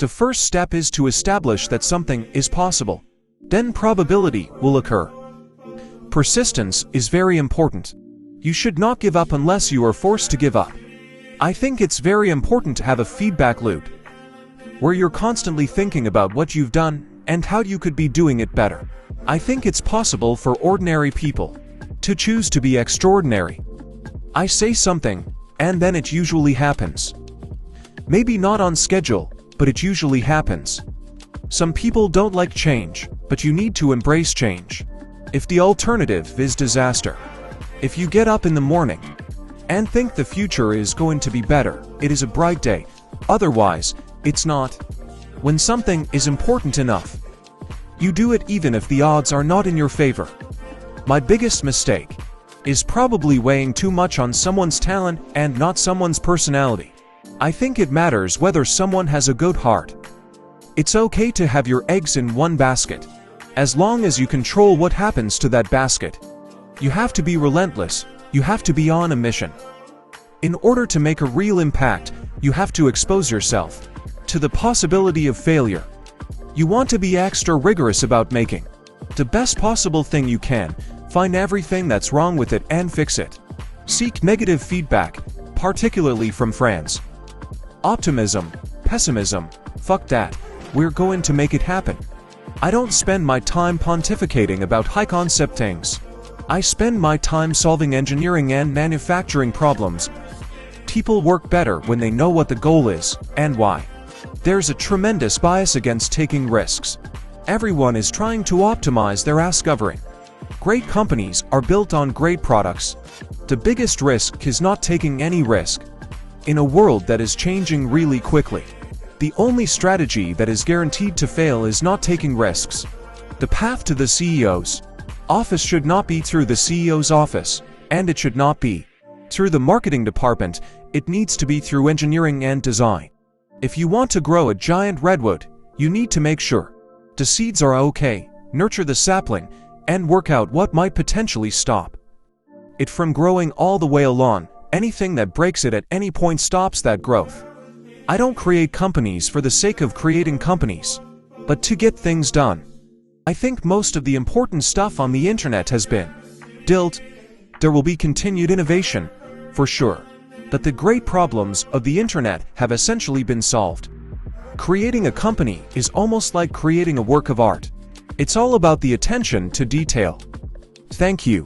The first step is to establish that something is possible. Then probability will occur. Persistence is very important. You should not give up unless you are forced to give up. I think it's very important to have a feedback loop where you're constantly thinking about what you've done and how you could be doing it better. I think it's possible for ordinary people to choose to be extraordinary. I say something, and then it usually happens. Maybe not on schedule, but it usually happens. Some people don't like change, but you need to embrace change. If the alternative is disaster, if you get up in the morning and think the future is going to be better, it is a bright day. Otherwise, it's not. When something is important enough, you do it even if the odds are not in your favor. My biggest mistake is probably weighing too much on someone's talent and not someone's personality. I think it matters whether someone has a good heart. It's okay to have your eggs in one basket, as long as you control what happens to that basket. You have to be relentless, you have to be on a mission. In order to make a real impact, you have to expose yourself to the possibility of failure. You want to be extra rigorous about making the best possible thing you can, find everything that's wrong with it and fix it. Seek negative feedback, particularly from friends. Optimism, pessimism, fuck that, we're going to make it happen. I don't spend my time pontificating about high-concept things. I spend my time solving engineering and manufacturing problems. People work better when they know what the goal is, and why. There's a tremendous bias against taking risks. Everyone is trying to optimize their ass covering. Great companies are built on great products. The biggest risk is not taking any risk. In a world that is changing really quickly, the only strategy that is guaranteed to fail is not taking risks. The path to the CEO's office should not be through the CEO's office, and it should not be through the marketing department. It needs to be through engineering and design. If you want to grow a giant redwood, you need to make sure the seeds are okay, nurture the sapling, and work out what might potentially stop it from growing all the way along. Anything that breaks it at any point stops that growth. I don't create companies for the sake of creating companies, but to get things done. I think most of the important stuff on the internet has been built. There will be continued innovation, for sure, but the great problems of the internet have essentially been solved. Creating a company is almost like creating a work of art. It's all about the attention to detail. Thank you.